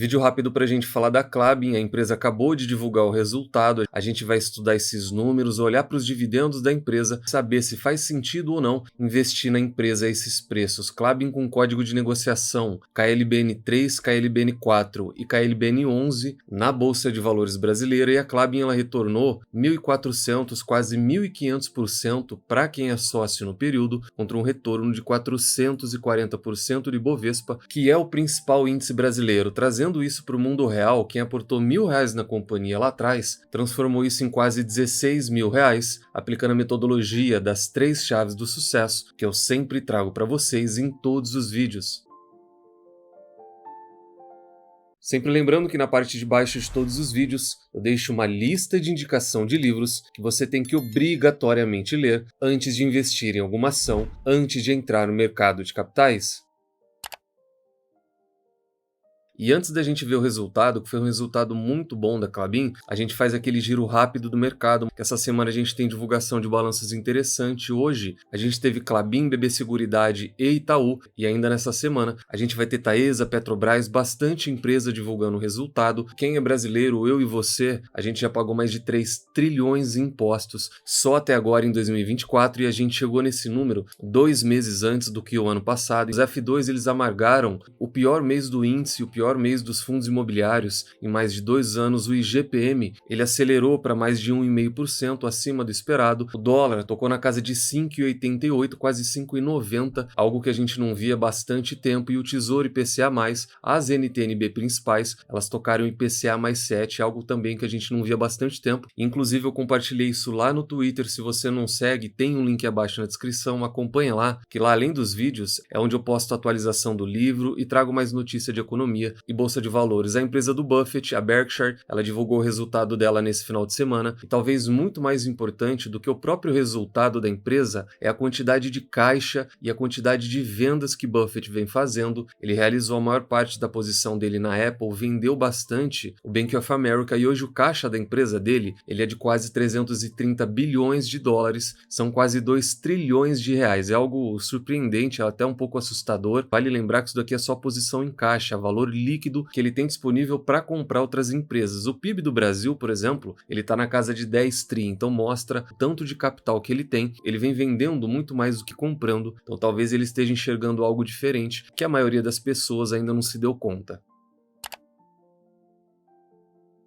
Vídeo rápido para a gente falar da Klabin. A empresa acabou de divulgar o resultado. A gente vai estudar esses números, olhar para os dividendos da empresa, saber se faz sentido ou não investir na empresa a esses preços. Klabin com código de negociação KLBN3, KLBN4 e KLBN11 na Bolsa de Valores brasileira. E a Klabin ela retornou 1.400, quase 1.500% para quem é sócio no período, contra um retorno de 440% de Bovespa, que é o principal índice brasileiro, trazendo isso para o mundo real. Quem aportou R$1.000 na companhia lá atrás transformou isso em quase R$16.000, aplicando a metodologia das 3 chaves do sucesso que eu sempre trago para vocês em todos os vídeos. Sempre lembrando que na parte de baixo de todos os vídeos eu deixo uma lista de indicação de livros que você tem que obrigatoriamente ler antes de investir em alguma ação, antes de entrar no mercado de capitais. E antes da gente ver o resultado, que foi um resultado muito bom da Klabin, a gente faz aquele giro rápido do mercado, que essa semana a gente tem divulgação de balanços interessante. Hoje a gente teve Klabin, BB Seguridade e Itaú, e ainda nessa semana a gente vai ter Taesa, Petrobras, bastante empresa divulgando o resultado. Quem é brasileiro, eu e você, a gente já pagou mais de 3 trilhões em impostos só até agora em 2024, e a gente chegou nesse número 2 meses antes do que o ano passado. Os F2 eles amargaram o pior mês do índice, o pior mês dos fundos imobiliários em mais de 2 anos. O IGPM ele acelerou para mais de 1,5% acima do esperado. O dólar tocou na casa de 5,88, quase 5,90, algo que a gente não via há bastante tempo. E o Tesouro IPCA+, as NTN-B principais, elas tocaram IPCA mais 7, algo também que a gente não via há bastante tempo. Inclusive eu compartilhei isso lá no Twitter. Se você não segue, tem um link abaixo na descrição, acompanha lá, que lá além dos vídeos é onde eu posto a atualização do livro e trago mais notícia de economia e bolsa de valores. A empresa do Buffett, a Berkshire, ela divulgou o resultado dela nesse final de semana, e talvez muito mais importante do que o próprio resultado da empresa é a quantidade de caixa e a quantidade de vendas que Buffett vem fazendo. Ele realizou a maior parte da posição dele na Apple, vendeu bastante o Bank of America, e hoje o caixa da empresa dele ele é de quase 330 bilhões de dólares, são quase 2 trilhões de reais. É algo surpreendente, até um pouco assustador. Vale lembrar que isso daqui é só posição em caixa, valor líquido que ele tem disponível para comprar outras empresas. O PIB do Brasil, por exemplo, ele está na casa de 10 tri, então mostra o tanto de capital que ele tem. Ele vem vendendo muito mais do que comprando, então talvez ele esteja enxergando algo diferente que a maioria das pessoas ainda não se deu conta.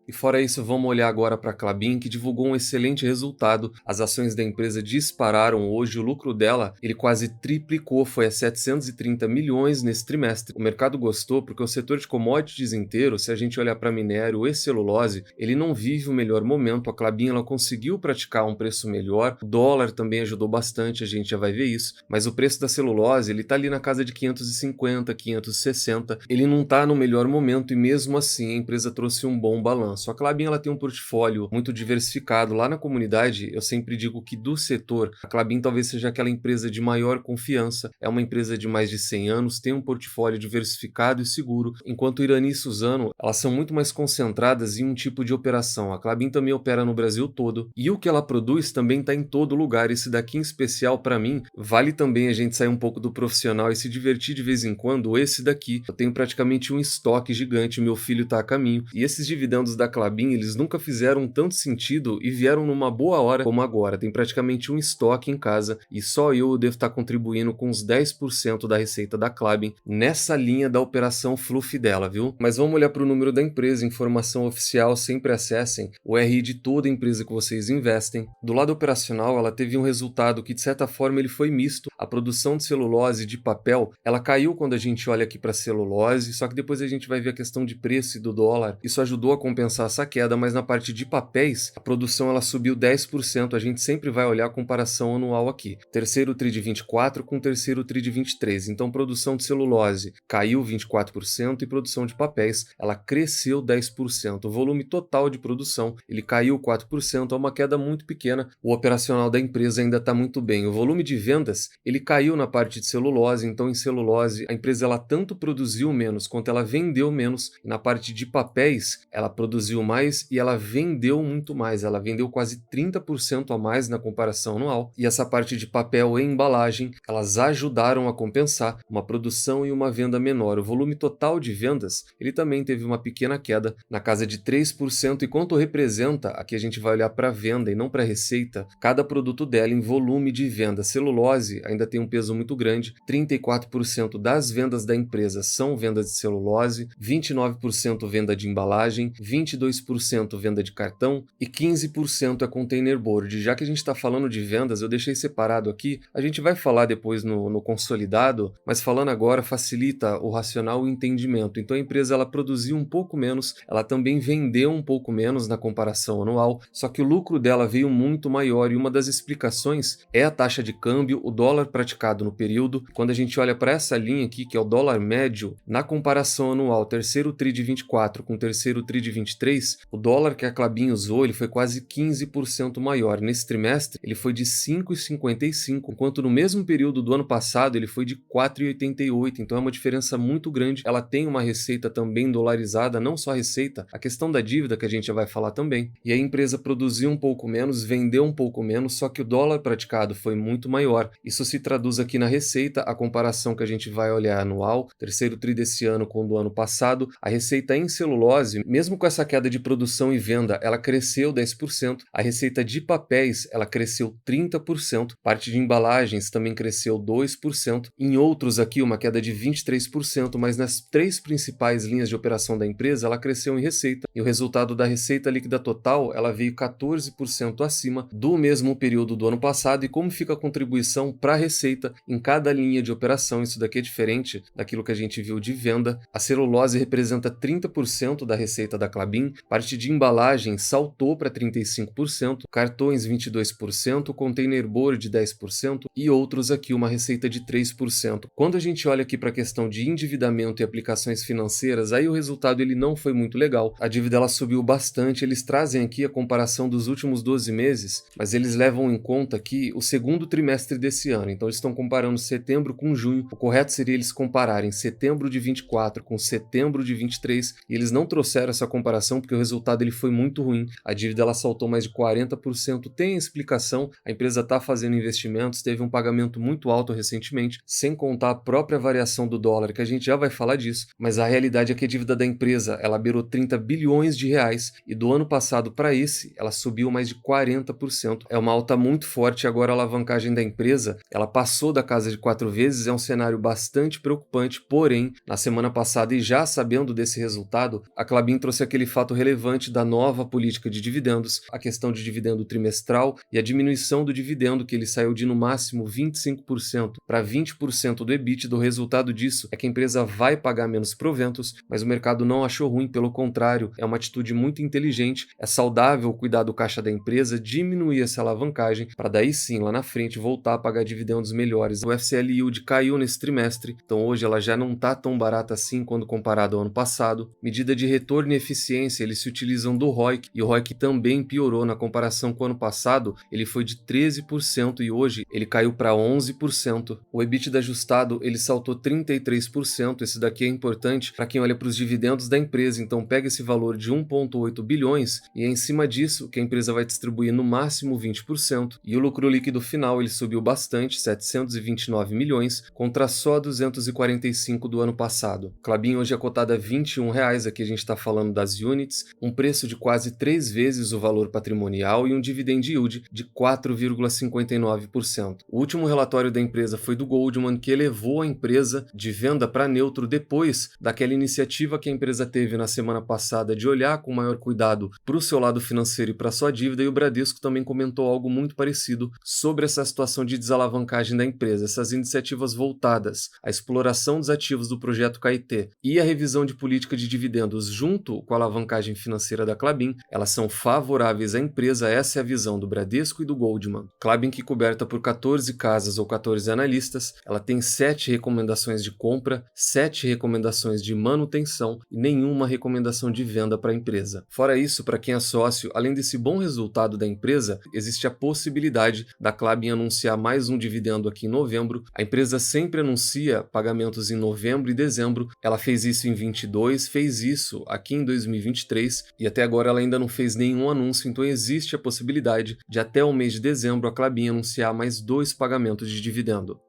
E fora isso, vamos olhar agora para a Klabin, que divulgou um excelente resultado. As ações da empresa dispararam hoje, o lucro dela ele quase triplicou, foi a 730 milhões nesse trimestre. O mercado gostou porque o setor de commodities inteiro, se a gente olhar para minério e celulose, ele não vive o melhor momento. A Klabin ela conseguiu praticar um preço melhor, o dólar também ajudou bastante, a gente já vai ver isso, mas o preço da celulose ele está ali na casa de 550, 560, ele não está no melhor momento, e mesmo assim a empresa trouxe um bom balanço. A Klabin ela tem um portfólio muito diversificado. Lá na comunidade eu sempre digo que do setor a Klabin talvez seja aquela empresa de maior confiança. É uma empresa de mais de 100 anos, tem um portfólio diversificado e seguro, enquanto Irani e Suzano elas são muito mais concentradas em um tipo de operação. A Klabin também opera no Brasil todo, e o que ela produz também está em todo lugar. Esse daqui em especial, para mim, vale também a gente sair um pouco do profissional e se divertir de vez em quando. Esse daqui eu tenho praticamente um estoque gigante, meu filho está a caminho, e esses dividendos da Klabin, eles nunca fizeram tanto sentido e vieram numa boa hora como agora. Tem praticamente um estoque em casa e só eu devo estar contribuindo com uns 10% da receita da Klabin nessa linha da operação fluff dela, viu? Mas vamos olhar para o número da empresa, informação oficial. Sempre acessem o RI de toda empresa que vocês investem. Do lado operacional, ela teve um resultado que de certa forma ele foi misto. A produção de celulose e de papel, ela caiu quando a gente olha aqui para celulose, só que depois a gente vai ver a questão de preço e do dólar. Isso ajudou a compensar essa queda, mas na parte de papéis, a produção ela subiu 10%. A gente sempre vai olhar a comparação anual aqui. Terceiro TRI de 24 com terceiro TRI de 23. Então, produção de celulose caiu 24% e produção de papéis, ela cresceu 10%. O volume total de produção, ele caiu 4%, é uma queda muito pequena. O operacional da empresa ainda está muito bem. O volume de vendas, ele caiu na parte de celulose, então em celulose, a empresa ela tanto produziu menos quanto ela vendeu menos. E na parte de papéis, ela produziu produziu mais e ela vendeu muito mais, ela vendeu quase 30% a mais na comparação anual, e essa parte de papel e embalagem, elas ajudaram a compensar uma produção e uma venda menor. O volume total de vendas, ele também teve uma pequena queda, na casa de 3%, e quanto representa, aqui a gente vai olhar para a venda e não para a receita, cada produto dela em volume de venda. Celulose ainda tem um peso muito grande, 34% das vendas da empresa são vendas de celulose, 29% venda de embalagem, 22% venda de cartão e 15% é containerboard. Já que a gente está falando de vendas, eu deixei separado aqui, a gente vai falar depois no consolidado, mas falando agora facilita o racional e o entendimento. Então a empresa ela produziu um pouco menos, ela também vendeu um pouco menos na comparação anual, só que o lucro dela veio muito maior, e uma das explicações é a taxa de câmbio, o dólar praticado no período. Quando a gente olha para essa linha aqui, que é o dólar médio, na comparação anual, terceiro tri de 24 com terceiro tri de 23, o dólar que a Klabin usou ele foi quase 15% maior. Nesse trimestre, ele foi de 5,55, enquanto no mesmo período do ano passado ele foi de 4,88, então é uma diferença muito grande. Ela tem uma receita também dolarizada, não só a receita, a questão da dívida que a gente já vai falar também. E a empresa produziu um pouco menos, vendeu um pouco menos, só que o dólar praticado foi muito maior. Isso se traduz aqui na receita, a comparação que a gente vai olhar anual, terceiro tri desse ano com o do ano passado, a receita em celulose, mesmo com essa queda de produção e venda, ela cresceu 10%, a receita de papéis, ela cresceu 30%, parte de embalagens também cresceu 2%, em outros aqui uma queda de 23%, mas nas três principais linhas de operação da empresa, ela cresceu em receita, e o resultado da receita líquida total, ela veio 14% acima do mesmo período do ano passado. E como fica a contribuição para a receita em cada linha de operação, isso daqui é diferente daquilo que a gente viu de venda. A celulose representa 30% da receita da Klabin, parte de embalagem saltou para 35%, cartões 22%, containerboard 10% e outros aqui uma receita de 3%. Quando a gente olha aqui para a questão de endividamento e aplicações financeiras, aí o resultado ele não foi muito legal. A dívida ela subiu bastante, eles trazem aqui a comparação dos últimos 12 meses, mas eles levam em conta aqui o segundo trimestre desse ano, então eles estão comparando setembro com junho. O correto seria eles compararem setembro de 24 com setembro de 23, e eles não trouxeram essa comparação porque o resultado ele foi muito ruim. A dívida ela saltou mais de 40%, tem explicação, a empresa está fazendo investimentos, teve um pagamento muito alto recentemente, sem contar a própria variação do dólar, que a gente já vai falar disso, mas a realidade é que a dívida da empresa ela beirou 30 bilhões de reais, e do ano passado para esse, ela subiu mais de 40%. É uma alta muito forte. Agora a alavancagem da empresa, ela passou da casa de 4 vezes, é um cenário bastante preocupante, porém, na semana passada, e já sabendo desse resultado, a Klabin trouxe aquele fato relevante da nova política de dividendos, a questão de dividendo trimestral e a diminuição do dividendo, que ele saiu de no máximo 25% para 20% do EBITDA. O resultado disso é que a empresa vai pagar menos proventos, mas o mercado não achou ruim, pelo contrário, é uma atitude muito inteligente, é saudável cuidar do caixa da empresa, diminuir essa alavancagem, para daí sim, lá na frente, voltar a pagar dividendos melhores. O FCL Yield caiu nesse trimestre, então hoje ela já não está tão barata assim quando comparado ao ano passado. Medida de retorno e eficiência, eles se utilizam do ROIC, e o ROIC também piorou na comparação com o ano passado, ele foi de 13% e hoje ele caiu para 11%. O EBITDA ajustado, ele saltou 33%, esse daqui é importante para quem olha para os dividendos da empresa, então pega esse valor de 1,8 bilhões e é em cima disso que a empresa vai distribuir no máximo 20%, e o lucro líquido final ele subiu bastante, 729 milhões, contra só 245 do ano passado. Klabin hoje é cotada a R$21, aqui a gente está falando das units, um preço de quase 3 vezes o valor patrimonial e um dividend yield de 4,59%. O último relatório da empresa foi do Goldman, que elevou a empresa de venda para neutro depois daquela iniciativa que a empresa teve na semana passada de olhar com maior cuidado para o seu lado financeiro e para sua dívida, e o Bradesco também comentou algo muito parecido sobre essa situação de desalavancagem da empresa. Essas iniciativas voltadas à exploração dos ativos do projeto KIT e a revisão de política de dividendos junto com a alavancagem financeira da Klabin, elas são favoráveis à empresa. Essa é a visão do Bradesco e do Goldman. Klabin, que coberta por 14 casas ou 14 analistas, ela tem 7 recomendações de compra, 7 recomendações de manutenção e nenhuma recomendação de venda para a empresa. Fora isso, para quem é sócio, além desse bom resultado da empresa, existe a possibilidade da Klabin anunciar mais um dividendo aqui em novembro. A empresa sempre anuncia pagamentos em novembro e dezembro. Ela fez isso em 22, fez isso aqui em 2023 2023 e até agora ela ainda não fez nenhum anúncio, então existe a possibilidade de até o mês de dezembro a Klabin anunciar mais 2 pagamentos de dividendo.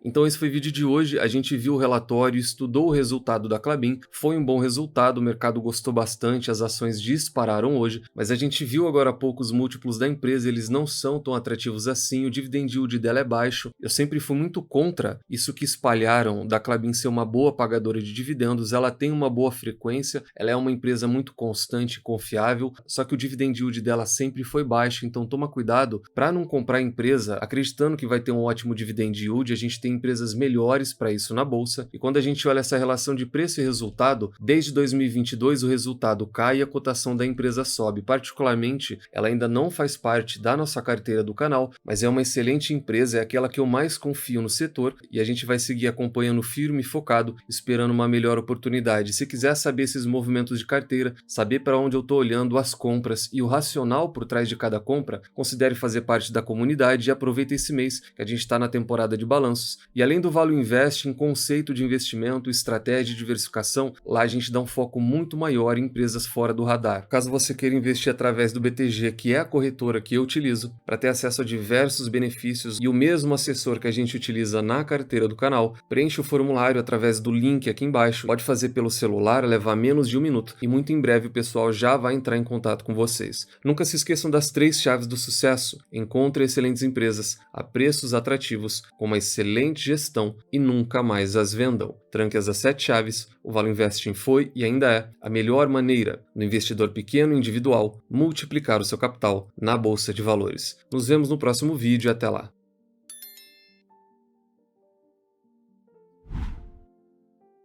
Então esse foi o vídeo de hoje, a gente viu o relatório, estudou o resultado da Klabin, foi um bom resultado, o mercado gostou bastante, as ações dispararam hoje, mas a gente viu agora há pouco os múltiplos da empresa, eles não são tão atrativos assim, o dividend yield dela é baixo, eu sempre fui muito contra isso que espalharam da Klabin ser uma boa pagadora de dividendos, ela tem uma boa frequência, ela é uma empresa muito constante e confiável, só que o dividend yield dela sempre foi baixo, então toma cuidado para não comprar a empresa acreditando que vai ter um ótimo dividend yield, a gente tem empresas melhores para isso na bolsa, e quando a gente olha essa relação de preço e resultado, desde 2022 o resultado cai e a cotação da empresa sobe. Particularmente, ela ainda não faz parte da nossa carteira do canal, mas é uma excelente empresa, é aquela que eu mais confio no setor, e a gente vai seguir acompanhando firme e focado, esperando uma melhor oportunidade. Se quiser saber esses movimentos de carteira, saber para onde eu estou olhando, as compras e o racional por trás de cada compra, considere fazer parte da comunidade e aproveita esse mês que a gente está na temporada de balanços. E além do Value Invest, em conceito de investimento, estratégia e diversificação, lá a gente dá um foco muito maior em empresas fora do radar. Caso você queira investir através do BTG, que é a corretora que eu utilizo, para ter acesso a diversos benefícios e o mesmo assessor que a gente utiliza na carteira do canal, preencha o formulário através do link aqui embaixo, pode fazer pelo celular, levar menos de 1 minuto e muito em breve o pessoal já vai entrar em contato com vocês. Nunca se esqueçam das 3 chaves do sucesso: encontre excelentes empresas a preços atrativos, com uma excelente gestão e nunca mais as vendam. Tranque as 7 chaves, o Value Investing foi e ainda é a melhor maneira do investidor pequeno e individual multiplicar o seu capital na Bolsa de Valores. Nos vemos no próximo vídeo e até lá.